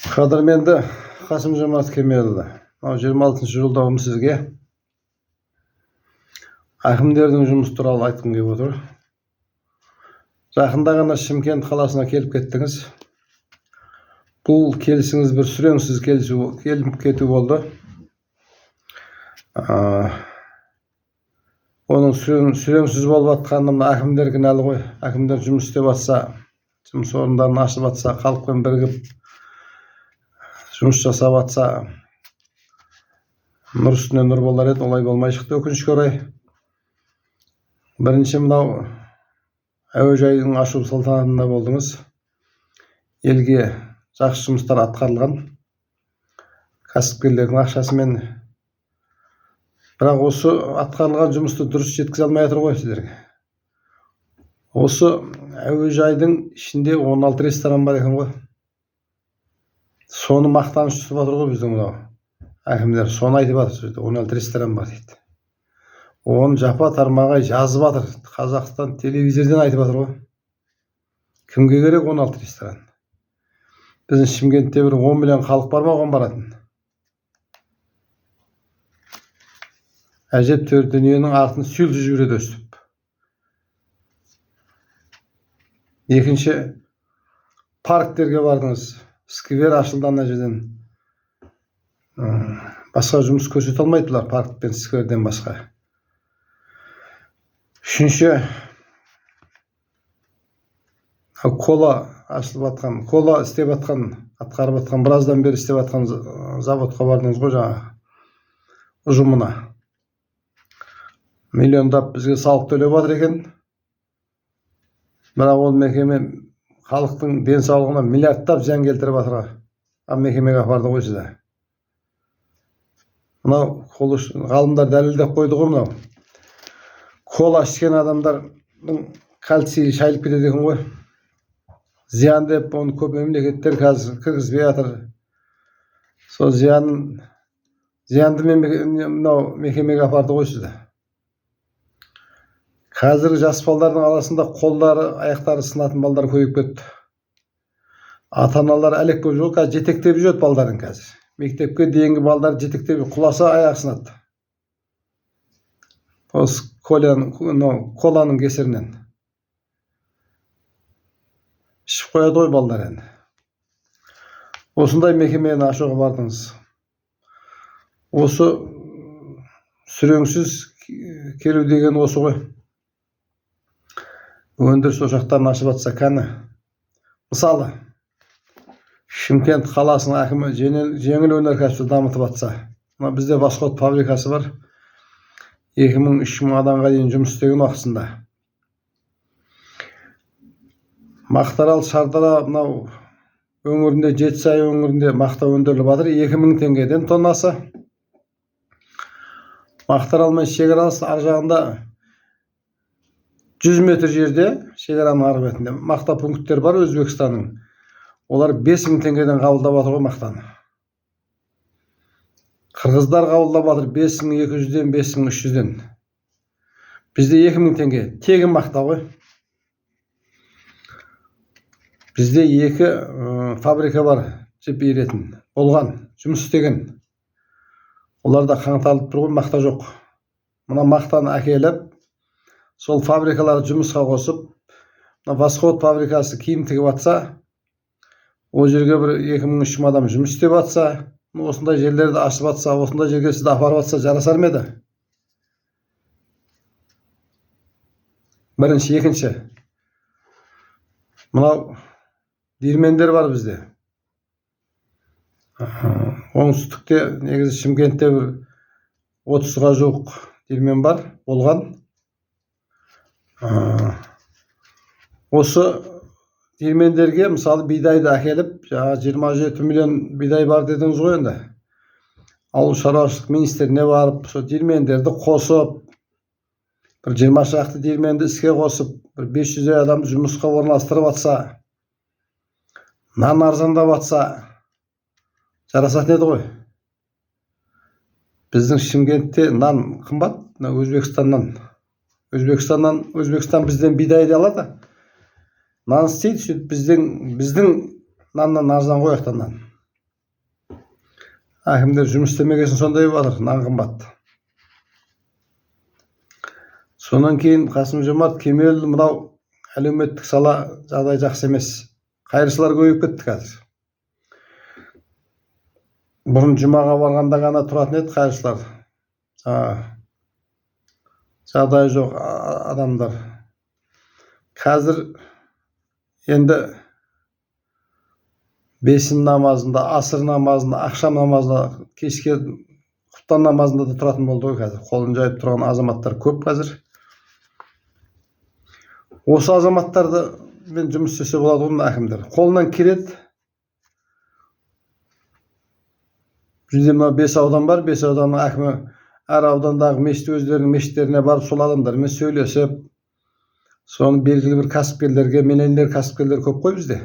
Қадірменді Қасым-Жомарт Кемелұлы, 26 жолдауым сізге әкімдердің жұмысы туралы айтқым келіп отыр. Жақында ғана Шымкент қаласына келіп кеттіңіз. Бұл келісіңіз бір сүреңсіз келіп кету болды. Оның сүреңсіз болып жатқанына әкімдер кінәлі ғой. Әкімдер жұмыс істеп жатса, жұмыс орындарын ашып жатса, халықпен бірігіп жұмыс жасап жатса, нұр үстіне нұр болар еді, олай болмай шықты өкінішке орай. Бірінші мынау әуежайдың ашу салтанатында болдыңыз. Елге жақсы жұмыстар атқарылған, кәсіпкерлердің ақшасымен. Бірақ осы атқарылған жұмысты дұрыс жеткізе алмай жатыр ғой сіздерге. Осы әуежайдың ішінде 16 ресторан бар екен ғой. Соны мақтаныш тұтып жатыр ғой біздің мынау әкімдер. Соны айтып жатыр, 16 ресторан бар дейді. Оны жапа тармағай жазып жатыр. Қазақстан телевизордан айтып жатыр ғой. Кімге керек 16 ресторан? Біздің Шымкентте бір 10 миллион халық бар ма, оған баратын? Әжептәуір дүниенің артын сүйіліп жүреді өстіп. Екінші, парктерге бардыңыз. Сквер ашылды ана жерден. Басқа жұмыс көрсете алмайдылар парк пен скверден басқа. Үшінші, кола ашылып жатқан, кола істеп жатқан, атқарып жатқан, біраздан бері істеп жатқан заводқа бардыңыз ғой жаңа ұжымына. Миллиондап бізге салық төлеп жатыр екен. Бірақ ол мекеме халықтың денсаулығына миллиардтап зиян келтіріп жатыр. Мекемеге апарды ғой сізді. Мынау ғалымдар дәлелдеп қойды ғой мынау. Кола ішкен адамдардың кальцийі шайылып кетеді екен ғой. Зиян деп оны көп мемлекеттер қазір кіргізбей жатыр. Сол зиянды мынау мекемеге апарды ғой сізді. Қазір жас балдардың арасында қолдары, аяқтары сынатын балдар көбейіп кетті. Ата-аналар әлек болып жүр, қазір жетектеп жүреді балдарын қазір. Мектепке дейінгі балдар жетектеп құласа аяқ сынады. Осы коланың кесірінен. Ішіп қояды ғой балдар енді. Осындай мекемені ашуға бардыңыз. Осы сүреңсіз келу деген осы ғой. Өндіріс ошақтарын ашып жатса кәні. Мысалы, Шымкент қаласының әкімі жеңіл өнеркәсіпті дамытып жатса. Бізде Восход фабрикасы бар. 2000-3000 адамға дейін жұмыс істеген уақытысында. Мақтаарал, Шардара мынау өңірінде, Жетісай өңірінде мақта өндіріліп жатыр. 2000 теңгеден тоннасы. Мақтаарал мен шекарасы ар жағында 100 метр жерде, шекараның ар бетінде мақта пункттер бар Өзбекстанның. Олар 5000 теңгеден қабылдап жатыр ғой мақтаны. Қырғыздар қабылдап жатыр 5200-ден, 5300-ден. Бізде 2000 теңге тегін мақта ғой. Бізде 2 фабрика бар, жіп иіретін. Болған, жұмыс істеген. Оларда қаңталып тұр ғой, мақта жоқ. Мына мақтаны әкеліп, сол фабрикалар жұмысқа қосып, Восход фабрикасы киім тігіп жатса, ол жерге бір 2000-3000 адам жұмыс істеп жатса, осындай жерлерді ашып жатса, осындай жерге сізді апарып жатса жарасар ма еді? Бірінші, екінші. Мынау диірмендер бар бізде. Оңтүстікте, негізі Шымкентте бір 30-ға жуық диірмен бар, болған. Осы диірмендерге мысалы бидайды әкеліп, 27 миллион бидай бар дедіңіз ғой енді. Ауыл шаруашылық министріне барып, сол диірмендерді қосып, бір 20 шақты диірменді іске қосып, бір 500 адам жұмысқа орналастырып жатса, нан арзандап жатса, жарасатын еді ғой. Біздің Шымкентте нан қымбат, Өзбекстаннан. Өзбекстан бізден бидайды алады. Нан істейді, біздің наннан арзан ғой ақтан нан. Әкімдер жұмыс істемегесін сондай болар, нан қымбат. Сонан кейін Қасым-Жомарт Кемелұлы мынау әлеуметтік сала жағдай жақсы емес. Қайыршылар көбейіп кетті қазір. Бұрын жұмаға барғанда ғана тұратын еді қайыршылар. Жағдай жоқ адамдар. Қазір енді бесін намазында, асыр намазында, ақшам намазында, кешке құптан намазында да тұратын болды ғой қазір. Қолын жайып тұрған азаматтар көп қазір. Осы азаматтарды мен жұмыс істесе болады ғой әкімдер. Қолынан келеді. Бізде мына 5 аудан бар, 5 ауданның әкімі әр аудандағы мешіт өздерінің мешіттеріне барып сол адамдармен сөйлесіп, соны белгілі бір кәсіпкерлерге, менендер кәсіпкерлер көп қой бізде.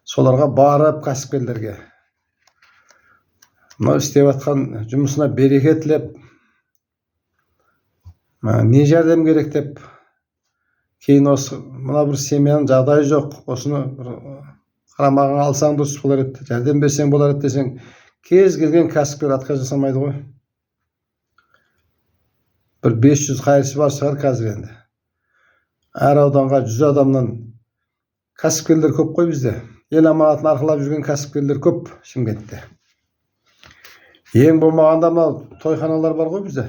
Соларға барып кәсіпкерлерге мына істеп жатқан жұмысына береке тілеп, не жәрдем керек деп, кейін осы мына бір семьяның жағдайы жоқ, осыны қарамағын алсаң дұрыс болар еді, жәрдем берсең болар еді десең, кез келген кәсіпкер отказ жасамайды ғой. Бір 500 қайыршы бар шығар қазір енді. Әр ауданға 100 адамнан кәсіпкерлер көп қой бізде. Ел аманатын арқылап жүрген кәсіпкерлер көп Шымкентте. Ең болмағанда мынау тойханалар бар ғой бізде.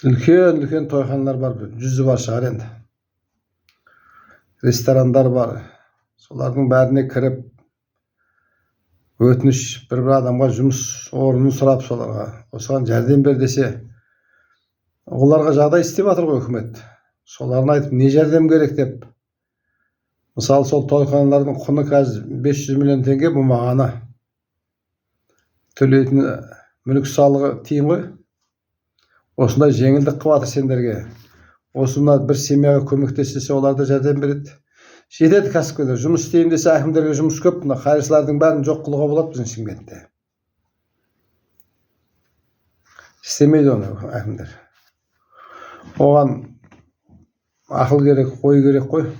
Үлкен тойханалар бар, 100 бар шығар енді. Ресторандар бар. Солардың бәріне кіріп, өтініш бір адамға жұмыс орнын сұрап соларға, осыған жәрдем бер десе, оларға жағдай істеп жатыр ғой үкімет. Соларына айтып, не жәрдем керек деп. Мысалы, сол тойханалардың құны қазір 500 миллион теңге болмағаны. Төлейтін мүлік салығы тиын ғой. Осындай жеңілдік қылып жатыр сендерге. Осында бір семьяға көмектессе, олар да жәрдем береді. Жетеді кәсіпкерлер, жұмыс істейін десе әкімдерге жұмыс көп, мына қайыршылардың бәрін жоқ қылуға болады біздің Шымкентте. Істемейді оны әкімдер. Оған ақыл керек, ой керек қой.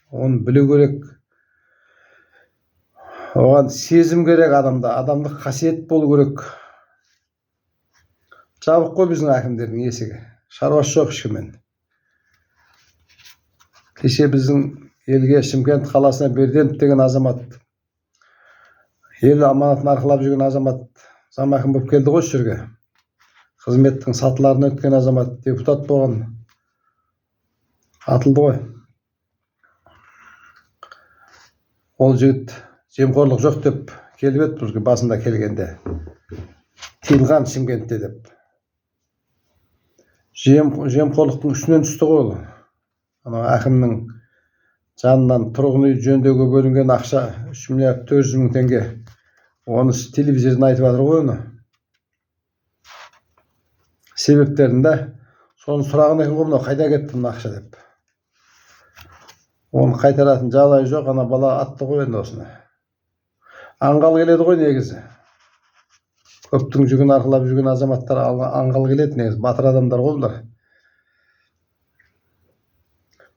Оны білу керек. Оған сезім керек адамда, адамдық қасиет болу керек. Жабық қой біздің әкімдердің есігі. Шаруасы жоқ ешкіммен. Кеше біздің елге Шымкент қаласына Берденов деген азамат, ел аманатын арқылап жүрген азамат, зам әкім болып келді ғой жерге. Қызметтің сатыларын өткен азамат, депутат болған, атылды ғой. Ол жігіт жемқорлық жоқ деп келіп еді бізге басында келгенде. Тыйылған Шымкентте деп. Жемқорлықтың үстінен түсті ғой ол. Ана әкімнің жанынан тұрғын үй жөндеуге бөлінген ақша 3 миллиард 400 мың теңге. Оны телевизордан айтып жатыр ғой оны. Себептерінде соны сұраған екен ғой, қайда кетті мына ақша деп. Оны қайтаратын жағдай жоқ, ана бала атты ғой енді осыны. Аңғал келеді ғой негізі. Көптің жүгін арқылап жүрген азаматтар аңғал келеді негізі. Батыр адамдар ғой бұлар.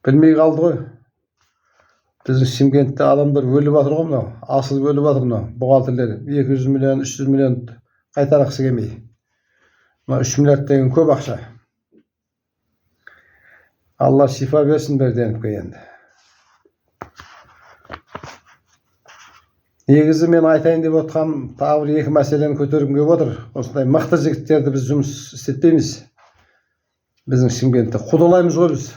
Білмей қалды ғой. Біздің Шымкентте адамдар өліп жатыр ғой мынау. Асыл өліп жатыр мынау. Бухгалтерлер 200 миллион, 300 миллион қайтарақсы келмей. Мына 3 миллиард деген көп ақша. Алла шифа берсін Берденовке енді. Негізі мен айтайын деп отқан тағы бір 2 мәселені көтергім келіп отыр. Осындай мықты жігіттерді біз жұмыс істетпейміз. Біздің Шымкентте құдалаймыз ғой біз.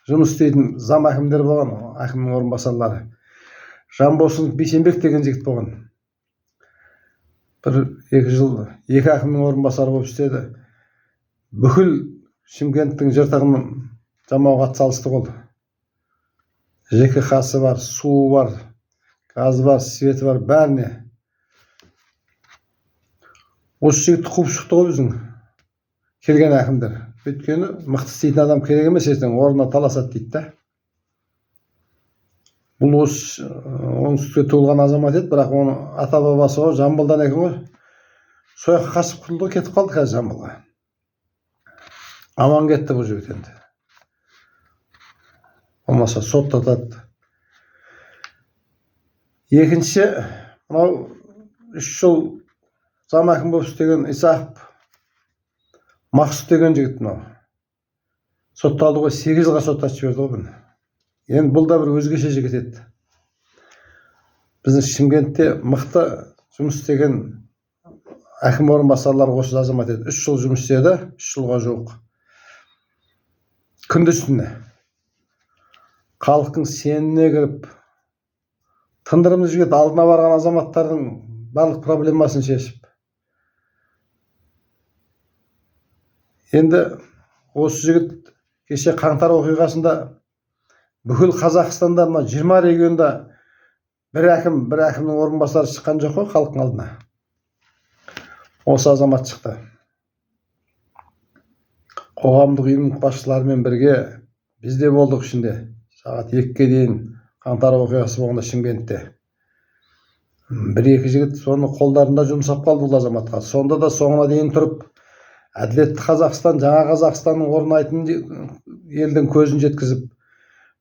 Жұмыс істейтін зам әкімдер болған, әкімнің орынбасарлары. Жанбосын Бейсенбек деген жігіт болған. Бір 2 жыл 2 әкімнің орынбасары болып істеді. Бүкіл Шымкенттің жыртығын жамауға атсалысты ғой. ЖКХ-сы бар, суы бар, газы бар, светі бар, бәріне. Осы жігітті қуып шықты ғой біздің келген әкімдер. Өйткені мықты істейтін адам керек емес, ертең орнына таласады дейді да. Бұл осы оңтүстікте туылған азамат еді, бірақ оны ата бабасы ғой, Жамбылдан екен ғой. Сояққа қашып құтылды, кетіп қалды қазір Жамбылға. Аман кетті бұл жігіт енді. Болмаса соттатады. Екінші, Мынау 3 жыл зам әкім болып істеген Исақов Мақсұт деген жігіт мынау. Сотталды ғой, 8 жылға соттатып жіберді ғой бұны. Енді бұл да бір өзгеше жігіт еді. Біздің Шымкентте мықты жұмыс істеген әкім орынбасарлары осы азамат еді. 3 жыл жұмыс істеді, 3 жылға жуық. Күндіз-түні халықтың сеніміне кіріп, тындырымды жігіт алдына барған азаматтардың барлық проблемасын шешіп. Енді осы жігіт кеше қаңтар оқиғасында бүкіл Қазақстанда 20 регионда бір әкімнің орынбасары шыққан жоқ қой халықтың алдына. Осы азамат шықты. Қоғамдық ұйым басшыларымен бірге біз де болдық ішінде. Сағат 2-ге дейін қаңтар оқиғасы болғанда Шымкентте. 1-2 жігіт соны қолдарында жұмсап қалды бұл азаматқа. Сонда да соңына дейін тұрып, әділетті Қазақстан, жаңа Қазақстанның орнайтын елдің көзін жеткізіп,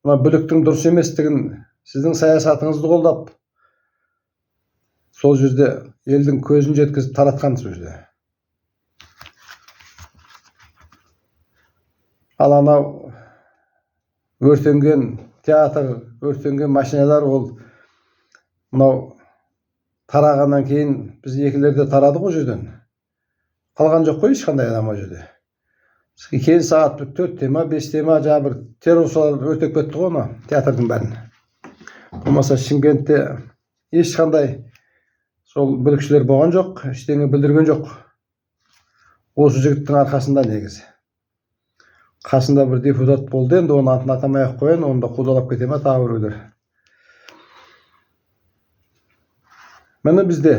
мына бүліктің дұрыс еместігін, сіздің саясатыңызды қолдап, сол жерде елдің көзін жеткізіп таратқан сөзде. Ал анау өртенген театр, өртенген машиналар ол мынау тарағаннан кейін біз екілерде тарады ғой жерден. Қалған жоқ қой ешқандай адам о жерде. Кейін сағат 4-те ма 5-те ма жаңа бір терроршылар өртеп кетті ғой оны театрдың бәрін. Болмаса Шымкентте ешқандай сол бүлікшілер болған жоқ, ештеңе білдірген жоқ. Осы жігіттің арқасында негізі. Қасында бір депутат болды, енді оны атын атамай ақ қояйын, оны да қудалап кете ме тағы біреулер. Міне бізде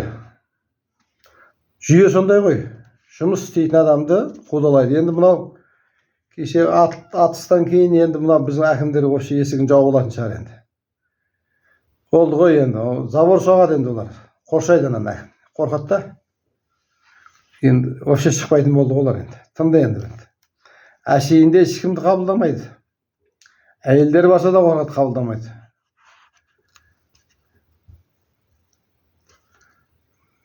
жүйе сондай ғой. Жұмыс істейтін адамды қудалайды. Енді мынау кеше атыстан кейін енді мынау біздің әкімдер осы есігін жауып алатын шығар енді. Болды ғой енді. Забор соғады енді олар. Қоршайды ананы әкім. Қорқады да. Енді вообще шықпайтын болды олар енді. Тынды енді. Әшейінде ешкімді қабылдамайды. Әйелдер барса да қорқады, қабылдамайды.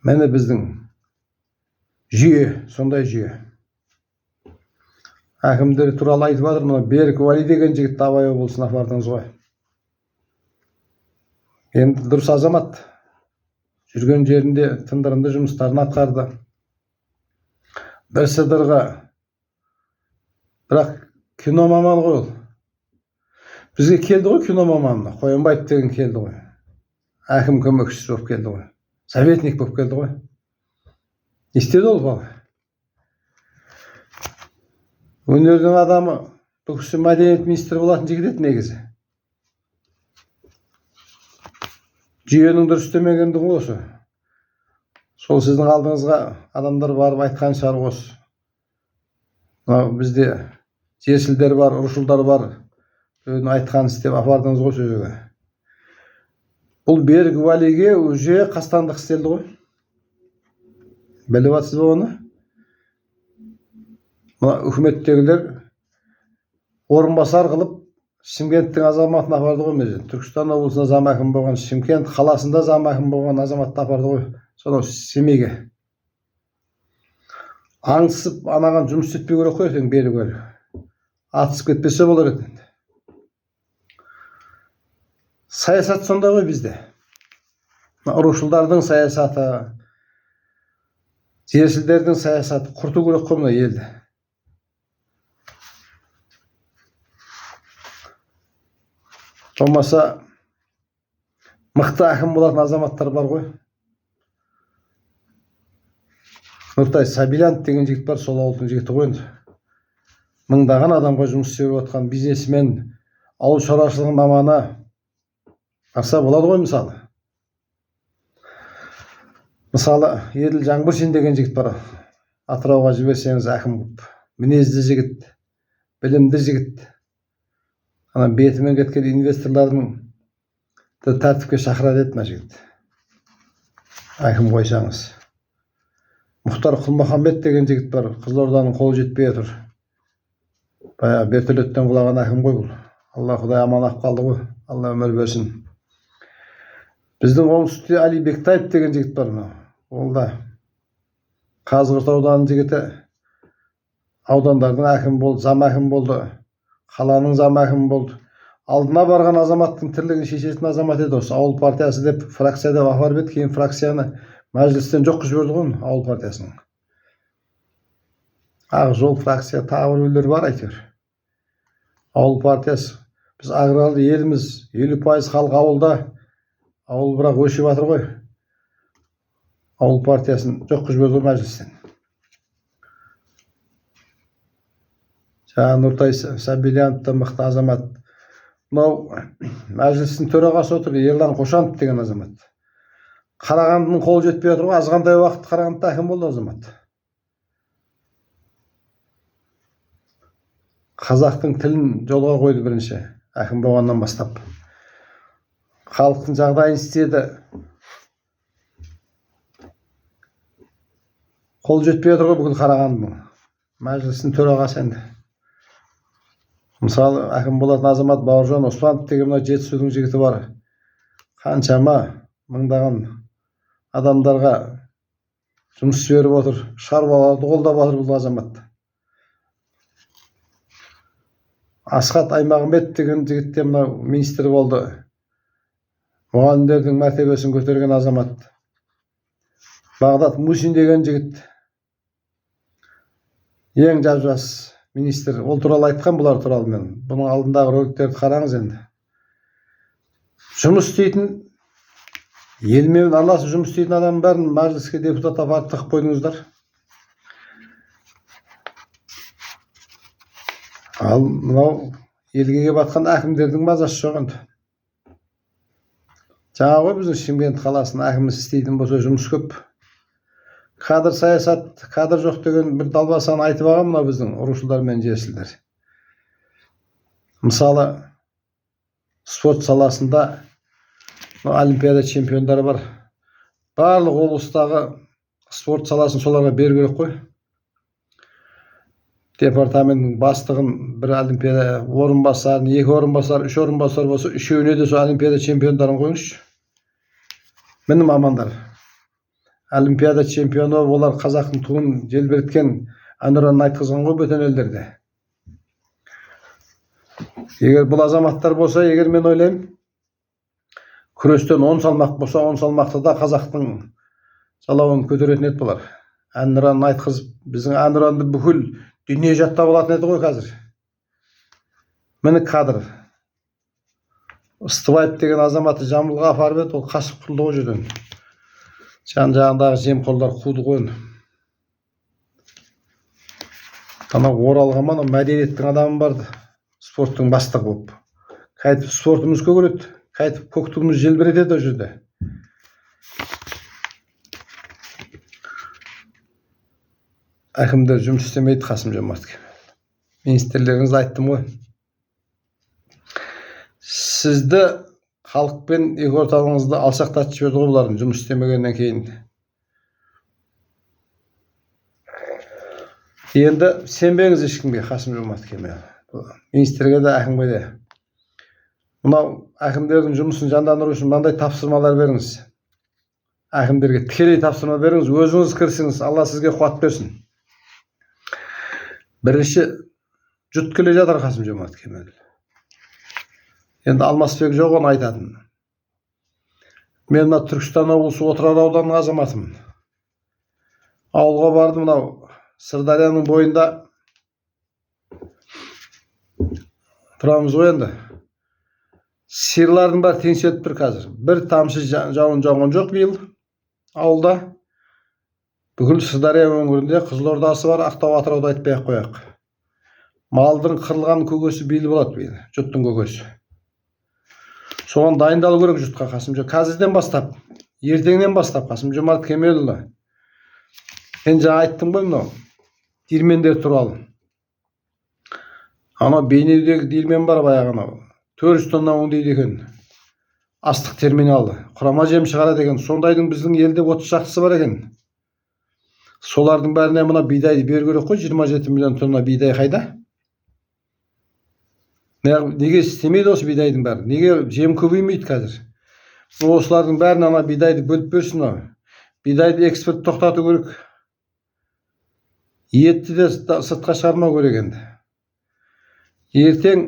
Міне біздің жүйе, сондай жүйе. Әкімдер туралы айтып жатыр, мына Берік Уәли деген жігітті Абай облысына апардыңыз ғой. Енді дұрыс азамат. Жүрген жерінде тындырымды жұмыстарын атқарды. Бір сыдырға. Бірақ кино маманы ғой ол. Бізге келді ғой кино маманы. Қоянбаев деген келді ғой. Әкім көмекшісі болып келді ғой. Советник болып келді ғой. Не істеді ол бала? Өнердің адамы, бұл кісі мәдениет министрі болатын жігіт еді негізі. Жүйенің дұрыс істемегендігі осы. Сол сіздің алдыңызға адамдар барып айтқан шығар осы. Бізде жесілдер бар, ұрышылдар бар. Айтқан істеп апардыңыз ғой сөзіге. Бұл Берік Уәлиге уже қастандық істелді ғой. Біліп атсыз ба оны? Үкіметтегілер орынбасар қылып Шымкенттің азаматын апарды ғой мезен. Түркістан облысында зам әкім болған, Шымкент қаласында зам әкім болған азаматты апарды ғой. Сонау Семейге. Аңсып анаған жұмыс істетпей керек қой ертең Берік Уәли. Атысып кетпесе болар еді. Саясат сонда ғой бізде. Ұрушылдардың саясаты, жерсілдердің саясаты құрту керек қой мына елді. Болмаса мықты әкім болатын азаматтар бар ғой. Нұртай Сабилянов деген жігіт бар, сол ауылдың жігіті ғой енді. Мыңдаған адамға жұмыс істеп жатқан бизнесмен, ауыл шаруашылығының маманы. Ақса болады ғой мысалы. Мысалы, Еділ Жаңбыршин деген жігіт бар. Атырауға жіберсеңіз әкім болып. Мінезді жігіт, білімді жігіт. Ана бетімен кеткен инвесторлардың тәртіпке шақырады еді мына жігіт. Әкім қойсаңыз. Мұхтар Құлмахамбет деген жігіт бар. Қызылорданың қолы жетпей отыр. Баяғы вертолеттен құлаған әкім ғой бұл. Алла Құдай аман ақ қалды ғой. Алла өмір берсін. Біздің оңтүстікте Али Бектаев деген жігіт бар мынау. Ол да Қазығұрт ауданының жігіті. Аудандардың әкімі болды, зам әкімі болды, қаланың зам әкімі болды. Алдына барған азаматтың тірлігін шешетін азамат еді осы. Ауыл партиясы деп фракцияда апарып еді, кейін фракцияны мәжілістен жоққа жіберді ғой ауыл партиясының. Ақ жол фракция тағы біреулер бар әйтеуір. Ауыл партиясы. Біз аграрлы еліміз, 50% халық ауылда. Ауыл бірақ өшіп жатыр ғой. Ауыл партиясын жоққа жіберді мәжілістен. Жаңа Нұртай Сабильянов та мықты азамат. Мынау мәжілістің төрағасы отыр, Ерлан Қошанов деген азамат. Қарағандының қолы жетпей отыр ғой, азғантай уақыт Қарағандыда әкім болды азамат. Қазақтың тілін жолға қойды бірінші, әкім болғаннан бастап. Халықтың жағдайын істеді. Қол жетпей отыр ғой бүкіл Қарағандының. Мәжілістің төрағасы енді. Мысалы, әкім болатын азамат Бауыржан Оспанов деген мына Жетісудың жігіті бар. Қаншама мыңдаған адамдарға жұмыс беріп отыр, шаруаларды қолдап отыр бұл азамат. Асхат Аймағамбетов деген жігіт те мына министр болды. Мұғалімдердің мәртебесін көтерген азамат. Бағдат Мусин деген жігіт. Ең жас министр. Ол туралы айтқан бұлар туралы мен. Бұның алдындағы роликтерді қараңыз енді. Жұмыс істейтін, елмен араласып жұмыс істейтін адамның бәрін мәжіліске депутат апарып тығып қойдыңыздар. Ал мынау елге келіп жатқан әкімдердің мазасы жоқ енді. Жаңа ғой біздің Шымкент қаласының әкімі істейтін болса жұмыс көп. Кадр саясат, кадр жоқ деген бір далбасаны айтып алған мына біздің ұрушылар мен жесілдер. Мысалы, спорт саласында олимпиада чемпиондары бар. Барлық облыстағы спорт саласын соларға беру керек қой. Департаменттің бастығын бір олимпиада орынбасарын, 2 орынбасар, 3 орынбасар болса, үшеуіне де сол олимпиада чемпиондарын қойыңызшы. Міне мамандар. Олимпиада чемпионы олар қазақтың туын желбіреткен әнұранын айтқызған ғой бөтен елдерде. Егер бұл азаматтар болса, егер мен ойлаймын, күрестен 10 салмақ болса, 10 салмақты да қазақтың салауын көтеретін еді бұлар. Әнұранын айтқызып, біздің әнұранды бүкіл дүние жаттап алатын еді ғой қазір. Міне кадр. Ыстыбаев деген азаматы Жамбылға апарып еді, ол қашып құтылды ғой жерден. Жан-жағындағы жемқорлар қуды ғой. Ана Оралға мана мәдениеттің адамы барды, спорттың бастығы болып. Қайтып спортымыз көгереді, қайтып көк туымыз желбіретеді ол жерде. Әкімдер жұмыс істемейді, Қасым-Жомарт Кемел. Министрлеріңіз айттым ғой. Сізді халықпен екі орталығыңызды алшақтатып жіберді ғой бұлардың жұмыс істемегеннен кейін. Енді сенбеңіз ешкімге, Қасым-Жомарт Кемел. Министрге де, әкімге де. Мынау әкімдердің жұмысын жандандыру үшін мынандай тапсырмалар беріңіз. Әкімдерге тікелей тапсырма беріңіз, өзіңіз кірісіңіз, Алла сізге қуат берсін. Бірінші жұт келе жатыр Қасым-Жомарт Кемел. Енді Алмасбек жоқ оны айтатын. Мен мына Түркістан облысы Отырар ауданының азаматымын. Ауылға бардым, мынау Сырдарияның бойында тұрамыз ғой енді. Сиырлардың бәрі теңселіп тұр қазір. Бір тамшы жауын жауған жоқ биыл ауылда. Бүкіл Сырдария өңірінде Қызылордасы бар, Ақтау, Атырауды айтпай-ақ қояйық. Малдың қырылған көкесі биыл болады биыл, жұттың көкесі. Соған дайындалу керек жұртқа Қасым-Жомарт. Қазірден бастап, ертеңнен бастап Қасым-Жомарт Кемелұлы. Мен жаңа айттым ғой мынау диірмендер туралы. Ана Бейнеудегі диірмен бар баяғы анау. 400 тонна өңдейді екен. Астық терминалы. Құрама жем шығарады екен. Сондайдың біздің елде 30 шақтысы бар екен. Солардың бәріне мына бидайды беру керек қой. 27 миллион тонна бидай қайда? Неге істемейді осы бидайдың бәрі? Неге жем көбеймейді қазір? Осылардың бәрін ана бидайды бөліп берсін. Бидайды экспорт тоқтату керек. Етті де сыртқа шығармау керек енді. Ертең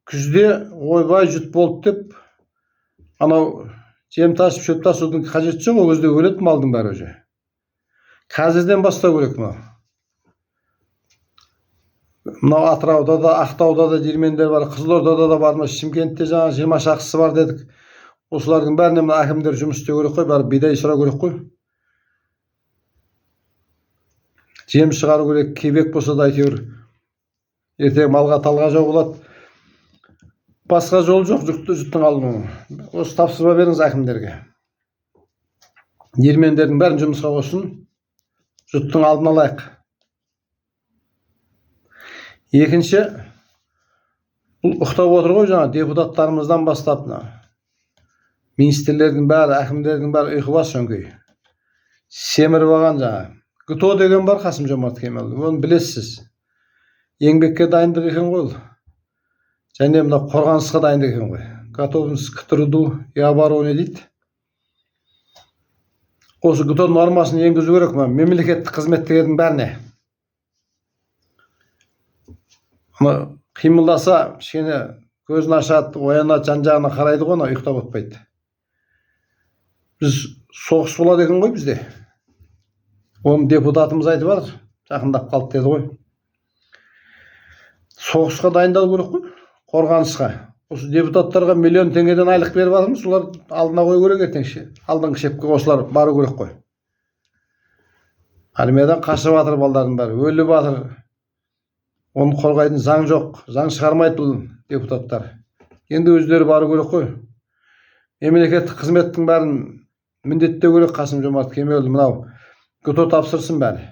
күзде ойбай жұт болды деп анау жем тасып шөп тасудың қажеті жоқ. Ол кезде өледі малдың бәрі уже. Қазірден бастау керек мынау. Мынау Атырауда да, Ақтауда да диірмендер бар, Қызылордада да бар, Шымкентте жаңа 20 шақсысы бар дедік. Осылардың бәріне мына әкімдер жұмыс істеу керек қой, бәрі бидай сұрау керек қой. Жем шығару керек, кебек болса да әйтеуір. Ертең малға талға жау болады. Басқа жол жоқ жұттың алынуы. Осы тапсырма беріңіз әкімдерге. Диірмендердің бәрін жұмысқа қосын, жұттың алдын алайық. Екінші, бұл ұқтап отыр ғой жаңа депутаттарымыздан бастап, министрлердің бәрі, әкімдердің бәрі ұйқы бас сөңкей. Семіріп алған жаңа. ГТО деген бар Қасым-Жомарт Кемелұлы. Оны білесіз. Еңбекке дайындық екен ғой. Және мына қорғанысқа дайындық екен ғой. Готовность к труду и обороне дейді. Осы ГТО нормасын енгізу керек ме? Мемлекеттік қызметтердің бәріне. Қимылдаса, кішкене көзін ашады, оянады, жан-жағына қарайды ғой, ұйықтап отпайды. Біз соғыс болады екен ғой бізде. Оны депутатымыз айтып жатыр, жақындап қалды деді ғой. Соғысқа дайындалу керек қой, қорғанысқа. Осы депутаттарға миллион теңгеден айлық беріп жатырмыз, солар алдына қою керек ертеңше. Алдыңғы шепке осылар бару керек қой. Армиядан қашып жатыр балдардың бәрі, өліп жатыр. Оны қорғайтын заң жоқ, заң шығармайды бұл депутаттар. Енді өздері бару керек қой. Мемлекеттік қызметтің бәрін міндеттеу керек Қасым-Жомарт Кемелұлы, мынау ГТО тапсырсын бәрі.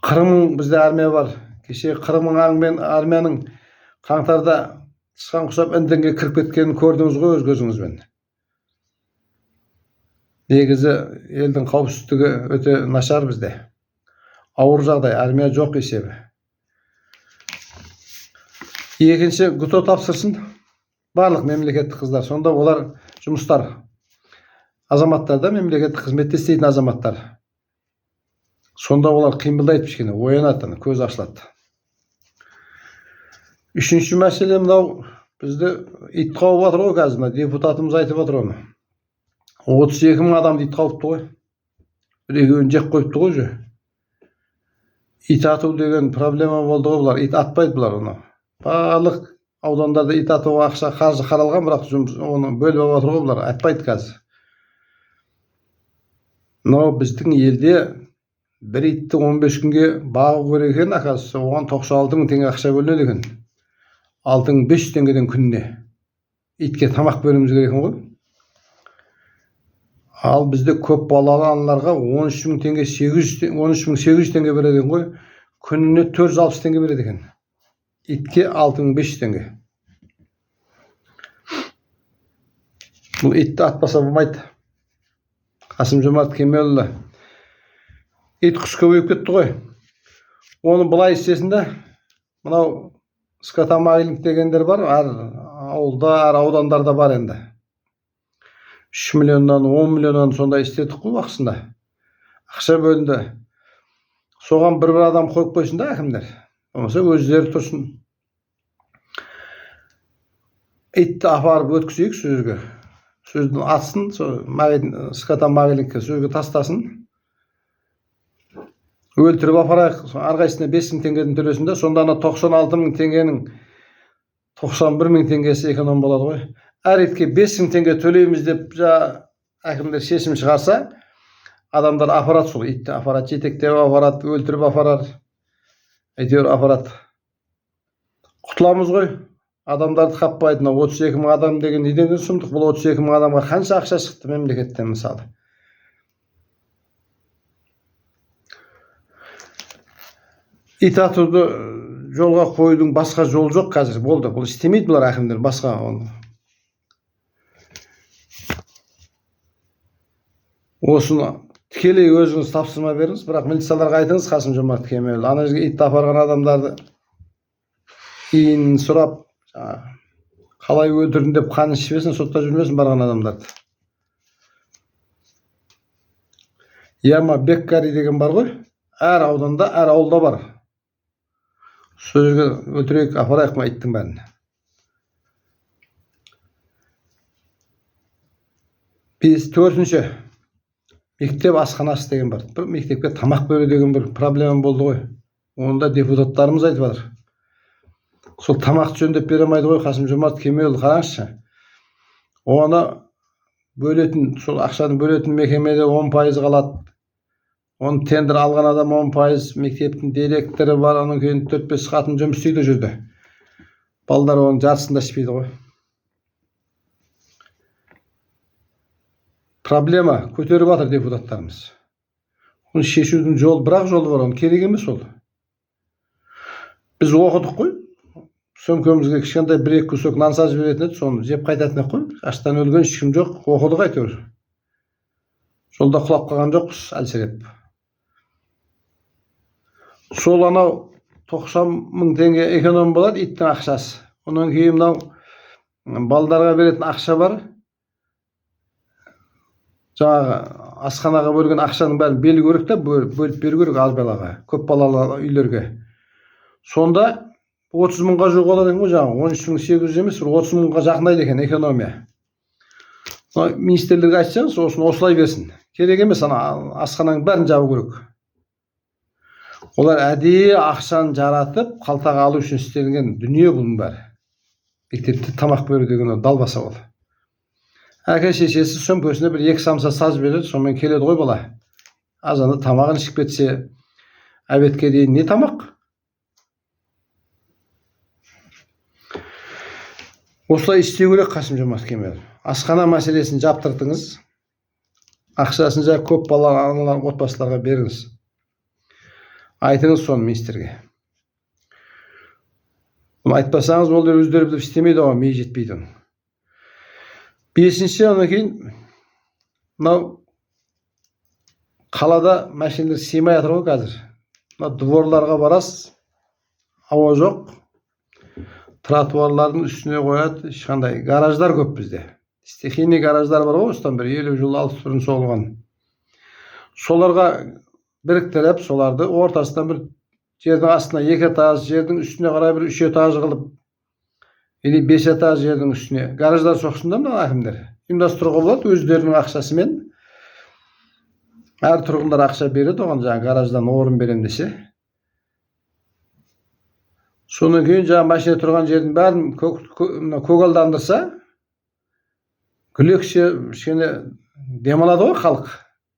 40 мың бізде армия бар. Кеше 40 мың армияның қаңтарда тышқан құсап інденге кіріп кеткенін көрдіңіз ғой өз көзіңізбен. Негізі елдің қауіпсіздігі өте нашар бізде. Ауыр жағдай, армия жоқ есебі. Екінші, ГТО тапсырсын барлық мемлекеттік қыздар. Сонда олар жұмыстар. Азаматтар да мемлекеттік қызметте істейтін азаматтар. Сонда олар қимылдайды кішкене, оянады, көз ашылады. Үшінші мәселе мынау бізді ит қауып жатыр ғой қазір. Депутатымыз айтып отыр оны. 32 мың адамды ит қауыпты ғой. Біреуін жеп қойыпты ғой же. Ит ату деген проблема болды ғой бұлар. Ит атпайды бұлар оны. Барлық аудандарда ит атуға ақша қаржы қаралған, бірақ оны бөліп алып отыр ғой бұлар. Атпайды қазір. Мынау біздің елде бір итті 15 күнге бағу керек екен, оказывается, оған 96 мың теңге ақша бөлінеді екен. 6500 теңгеден күніне. Итке тамақ беруіміз керек екен ғой. Ал бізде көп балалы аналарға 13 мың теңге 800 теңге береді екен ғой. Күніне 460 теңге береді екен. Итке 6500 теңге. Бұл итті атпаса болмайды. Қасым-Жомарт Кемелұлы. Ит құс көбейіп кетті ғой. Оны былай істесін де, мынау скотомагнит дегендер бар, әр ауылда, әр аудандарда бар енді. 3 миллионнан, 10 миллионнан сондай істедік қой уақытысында. Ақша бөлінді. Соған бір адам қойып қойсын да әкімдер. Болмаса өздері тұрсын. Итті апарып өткізейік сөзге. Сөздің атсын, скотомагнитке сөзге тастасын. Өлтіріп апарайық, арқайсына 5 мың теңгеден төлесін де, сонда 96 мың теңгенің 91 мың теңгесі эконом болады ғой. Әр итке 5 мың теңге төлейміз деп әкімдер шешім шығарса, адамдар апарат сол итті, апарат, жетектеп апарат, өлтіріп апарат, әйтеуір апарат. Құтыламыз ғой, адамдарды қаппайды. 32 мың адам деген неден сұмдық? Бұл 32 мың адамға қанша ақша шықты мемлекеттен мысалы? Ит атуды жолға қоюдың басқа жол жоқ қазір, болды. Бұл істемейді бұлар әкімдер, басқа оны. Осыны тікелей өзіңіз тапсырма беріңіз, бірақ милицияларға айтыңыз Қасым-Жомарт Кемелұлы. Ана жерге ит апарған адамдарды иін сұрап, қалай өлтірдім деп қанын ішпесін, сотқа жүрмесін барған адамдарды. Яма Беккари деген бар ғой. Әр ауданда, әр ауылда бар. Сол жерге өлтірейік, апарайық ма иттің бәрін. Біз төртінші мектеп асханасы деген бар. Бір мектепке тамақ беру деген бір проблема болды ғой. Онда депутаттарымыз айтып жатыр. Сол тамақты жөндеп бере алмайды ғой Қасым-Жомарт Кемелұлы, қараңызшы. Оны бөлетін, сол ақшаны бөлетін мекемеде 10% қалады. Оны тендер алған адам 10%, мектептің директоры бар, оның кейін 4-5 қатын жұмыс істейді жүрді. Балдар оның жартысында ішпейді ғой. Проблема көтеріп жатыр депутаттарымыз. Оны шешудің жолы, бірақ жолы бар, оның керек емес ол. Біз оқыдық қой. Сөмкемізге кішкентай 1-2 кусок нан сазып беретін еді, соны жеп қайтатын еді қой. Аштан өлген ешкім жоқ, оқыдық әйтеуір. Жолда құлап қалған жоқпыз әлсіреп. Сол анау 90 мың теңге эконом болады иттің ақшасы. Онан кейін мынау балдарға беретін ақша бар. Жаңағы асханаға бөлген ақшаның бәрін белгі керек та, бөліп беру керек аз балаға, көп балалы үйлерге. Сонда 30 мыңға жоқ болады екен ғой, жаңағы 13.800 емес, 30 мыңға жақындайды екен экономия. Министрлерге айтсаңыз, осылай берсін. Керек емес, асхананың бәрін жабу керек. Олар әдейі ақшаны жаратып, қалтаға алу үшін істелген дүние бұның бәрі. Мектепте тамақ беру деген далбаса ол. Әке шешесі сөмкесіне 1-2 самса саз береді, сонымен келеді ғой бала. Азанда тамағын ішіп кетсе, әбетке дейін не тамақ? Осылай істеу керек Қасым-Жомарт Кемелұлы. Асхана мәселесін жаптыртыңыз. Ақшасын жай көп балалы аналар отбасыларға беріңіз. Айтыңыз соны министрге. Bunu айтпасаңыз, олар өздері біліп істемейді ғой, миы жетпейді. 5-ші, онан кейін мынау қалада машиналар сыймай жатыр ғой қазір. Мына дворларға барасыз, ауа жоқ. Тротуарлардың үстіне қояды, ешқандай гараждар көп бізде. Стихийный гараждар бар ғой, осыдан бір 50 жыл 60 бұрын соғылған. Соларға біріктіріп, соларды ортасынан бір жердің астына 2 этаж, жердің үстіне қарай бір 3 этаж қылып, или 5 этаж жердің үстіне гараждар соқсында мына әкімдер. Ұйымдастыруға болады өздерінің ақшасымен. Әр тұрғындар ақша береді, оған жаңа гараждан орын берем десе. Сонан кейін жаңа машина тұрған жердің бәрін көгалдандырса, күлекше кішкене демалады ғой халық.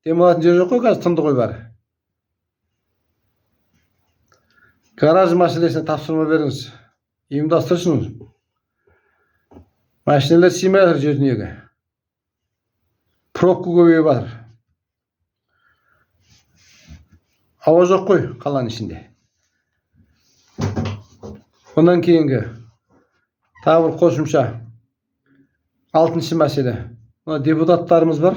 Демалатын жер жоқ қой, қазір тынды ғой бәрі. Гараж мәселесіне тапсырма беріңіз. Ұйымдастырсын. Машиналар сыймай жатыр жер дүниеге. Пробка көбейіп жатыр. Ауа жоқ қой қаланың ішінде. Ondan кейінгі тағы бір қосымша 6-шы мәселе. Депутаттарымыз бар.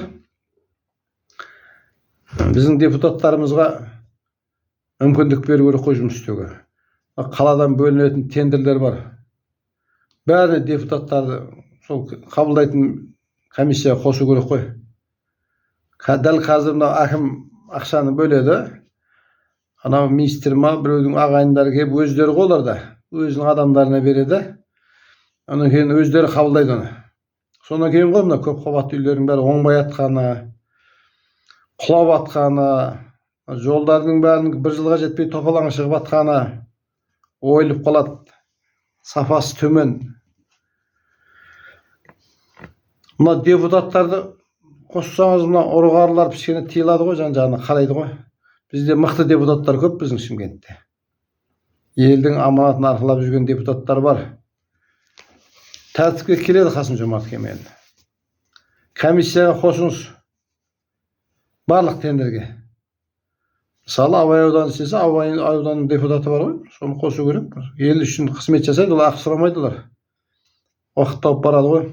Біздің депутаттарымызға мүмкіндік беру керек қой жұмыс істеуге. Қаладан бөлінетін тендерлер бар. Бәріне депутаттарды сол қабылдайтын комиссияға қосу керек қой. Дәл қазір мына әкім ақшаны бөледі. Анау министр ма, біреудің ағайындары келіп өздері ғой олар да. Өзінің адамдарына береді. Онан кейін өздері қабылдайды оны. Сонан кейін ғой мына көп қабатты үйлердің бәрі оңбай атқаны, құлап атқаны, жолдардың бәрінің 1 жылға жетпей топалаң шығып атқаны ойылып қалады. Сапасы төмен. Мына депутаттарды қоссаңыз, мына ұрғарлар кішкене тыйылады ғой, жан-жағына қарайды ғой. Бізде мықты депутаттар көп біздің Шымкентте. Елдің аманатын арқылап жүрген депутаттар бар. Тәртіпке келеді Қасым-Жомарт Кемелұлы. Комиссияға қосыңыз. Барлық тендерге. Мысалы, Абай ауданы істесе, Абай ауданының депутаты бар ғой, соны қосу керек. Ел үшін қызмет жасайды, олар ақы сұрамайды олар. Уақыт тауып барады ғой.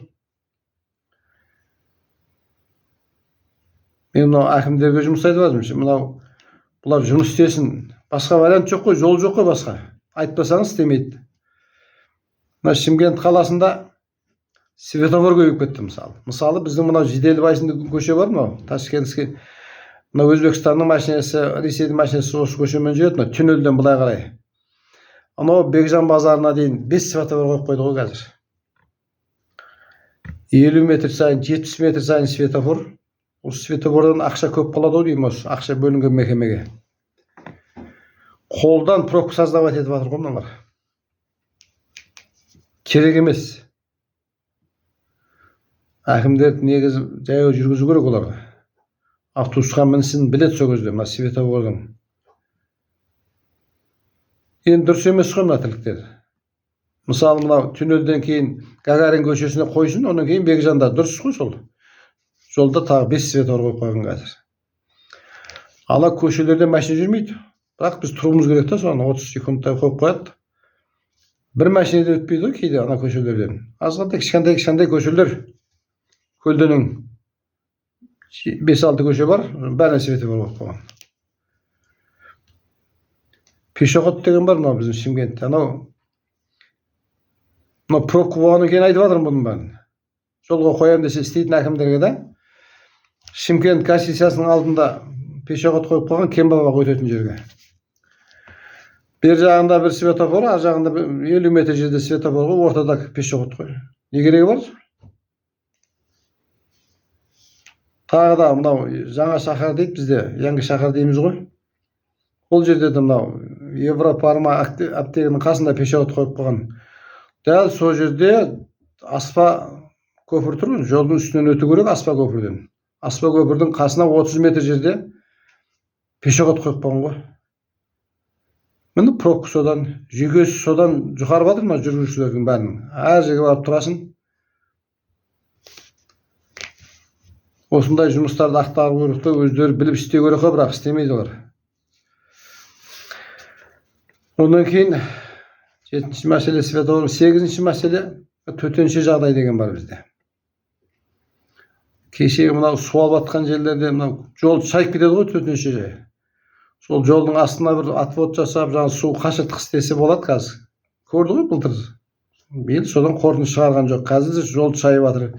Мен мынау әкімдерге жұмыс айтып жатырмын. Мынау бұлар жұмыс істесін. Басқа вариант жоқ қой, жол жоқ қой басқа. Айтпасаңыз істемейді. Мына Шымкент қаласында светофор көбейіп кетті мысалы біздің мынау Жиделбайсында көше бар ма, Ташкентский, мына Өзбекстанның машинасы, Ресейдің машинасы осы көшемен жүреді, түнелден былай қарай. Анау Бекжан базарына дейін 5 светофор қойып қойды ғой қазір. 50 метр сайын, 70 метр сайын светофор. Осы светофордан ақша көп қалады ғой деймін, осы ақша бөлінген мекемеге. Қолдан пробка создавать етіп жатыр ғой мыналар. Керек емес. Әкімдер негізі жаяу жүргізу керек оларға. Автобусқа мінсін білет сол кезде мына светофордың. Енді дұрыс емес қой мына тірліктер. Мысалы мынау түнелден кейін Гагарин көшесіне қойсын, онан кейін Бекжанда дұрыс қой сол. Жолда тағы 5 светофор қойып қойған қазір. Ала көшелерде машина жүрмейді. Бірақ біз тұруымыз керек та, соны 30 секундтай қойып қояды. Бір машина да өтпейді ғой кейде ана көшелерден. Азғантай кішкентай көшелер. Көлденең 5-6 көше бар, бәріне светофор қойып қойған. Пешеход деген бар мынау біздің Шымкентте. Анау пробка болғаннан кейін айтып жатырмын бұның бәрін. Жолға қоямын десе істейтін әкімдерге да Шымкент Конституциясының алдында пешеход қойып қойған, Кембабақ өтетін жерге. Бер жағында бір светофор, ар жағында 50 метр жерде светофор қойып, ортада пешеход қой. Не керегі бар? Тағы да мынау жаңа шаһар дейді бізде, Яңғы шаһар дейміз ғой. Ол жерде де мынау Европарма аптеканың қасында пешеход қойып қойған. Дәл сол жерде аспа көпір тұр, жолдың үстінен өту керек аспа көпірден. Аспа көпірдің қасына 30 метр жерде пешеход қойып қойған ғой. Міне пробка содан, жүйкесі содан жұқарып жатыр ма жүргізушілердің бәрінің. Әр жерге барып тұрасың. Осындай жұмыстарды ақтару керек, өздері біліп істеу керек, бірақ істемейді олар. Онан кейін 7-ші мәселе светофор, 8-ші мәселе төтенше жағдай деген бар бізде. Кешегі мынау су алып жатқан жерлерде мынау жол шайып кетеді ғой төтенше жай. Сол жолдың астына бір отвод жасап, жаңа су қашыртқыш істесе болады қазір. Көрді ғой былтыр. Биыл содан қорытынды шығарған жоқ. Қазір жол шайып жатыр.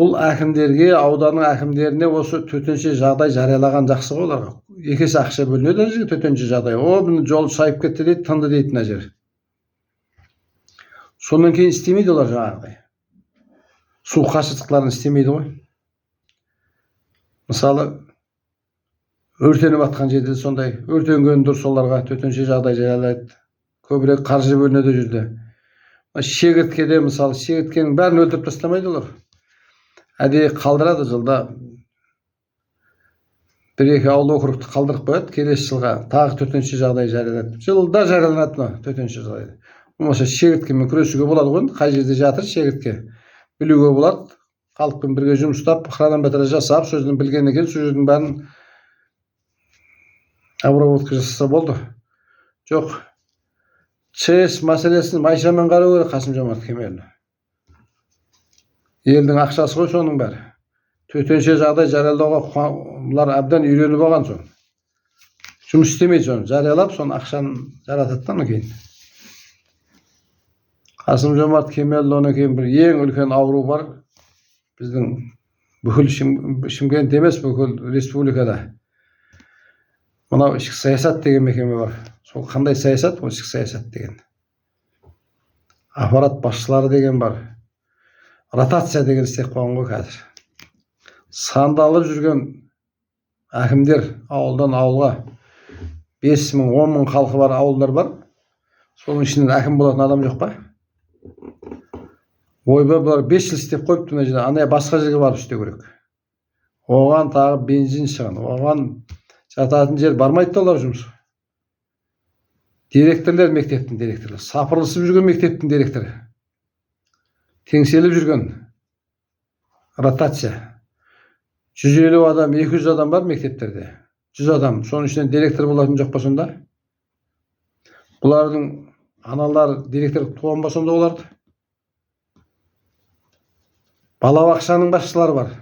Бұл әкімдерге, ауданның әкімдеріне осы төтенше жағдай жариялаған жақсы ғой оларға. Екесі ақша бөлінеді әже төтенше жағдай. О, жол шайып кетті дейді, тынды дейтін әжер. Сонан кейін істемейді олар жаңағыдай. Су қашыртқыларын істемейді ғой. Мысалы, өртеніп жатқан жерде сондай, өртенген дұрыс оларға төтенше жағдай жариялайды. Көбірек қаржы бөлінеді жерде. Шегірткеде мысалы, шегірткенің бәрін өлтіріп тастамайды олар. Әдейі қалдырады жылда. 1-2 ауыл округті қалдырып қояды, келесі жылға тағы төтенше жағдай жариялайды. Жылда жарияланады төтенше жағдай. Болмаса шегірткемен күресуге болады ғой, қай жерде жатыр шегіртке. Білуге болады. Халықпен бірге жұмыстап, хронометр жасап, сөздің білген екен, сол жердің бәрін обработка жасаса болды. Жоқ. ЧС мәселесін майшамен қарау керек Қасым-Жомарт Кемелұлы. Елдің ақшасы ғой соның бәрі. Төтенше жағдай жариялауға бұлар әбден үйреніп алған соң. Жұмыс істемейді соны, жариялап, соны ақшаны жарататтан кейін. Қасым-Жомарт Кемелұлы онан кейін бір ең үлкен ауру бар. Біздің бүкіл Шымкент емес, бүкіл республикада. Мынау ішкі саясат деген мекеме бар. Сол қандай саясат? Ол ішкі саясат деген. Аппарат басшылары деген бар. Ротация деген істеп қойған ғой қазір. Сандалып жүрген әкімдер ауылдан ауылға 5 мың, 10 мың халқы бар ауылдар бар. Соның ішінен әкім болатын адам жоқ па? Ойбай бұлар 5 жыл істеп қойыпты мына жерде, ана басқа жерге барып істеу керек. Оған тағы бензин шығын, оған жататын жер бармайды олар жұмыс. Директорлар мектептің директоры, сапырылысып жүрген мектептің директоры. Теңселіп жүрген ротация. 150 адам, 200 адам бар мектептерде. 100 адам, соның ішінен директор болатын жоқ па сонда? Бұлардың аналар директор туған ба сонда оларды? Балабақшаның басшылары бар.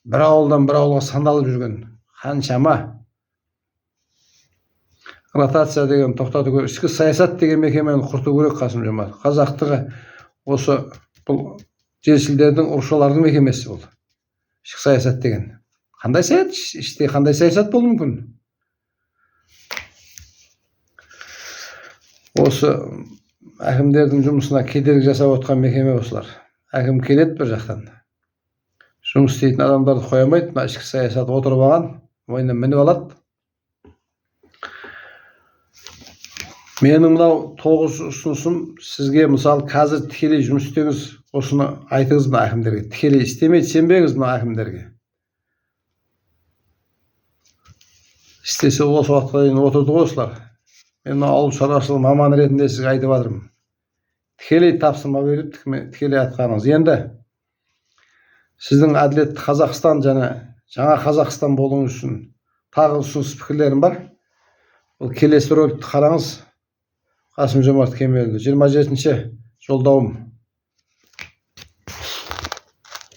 Бір ауылдан бір ауылға сандалып жүрген. Қаншама. Ротация деген тоқтату керек. Ішкі саясат деген мекемені құрту керек Қасым-Жомарт. Қазақтығы осы бұл Желшилдердин урушуулардын мекемеси бул. Ишки саясат деген. Кандай саясат? Иште кандай саясат болушу мүмкүн? Осы әкімдердің жұмысына кедергі жасап отқан мекеме осылар. Әкім келет бір жақтан. Жұмыс істейтін адамдарды қоя алмайды, мына ішкі саясат отырып алған, мойнына мініп алады. Менің мынау 9 ұсынысым сізге, мысалы, қазір тікелей жұмыс істеңіз, осыны айтыңыз мына әкімдерге. Тікелей істемейді, сенбеңіз мына әкімдерге. Істесе осы уақытқа дейін отырды ғой осылар. Мен ауыл шаруашылығы маманы ретінде сізге айтып жатырмын. Тікелей тапсырма беріп, тікелей атқаныңыз. Енді сіздің әділетті Қазақстан және жаңа Қазақстан болуыңыз үшін тағы ұсыныс пікірлерім бар. Бұл келесі роликті қараңыз. Қасым Жомарт Кемелұлы 27-ші жолдауым.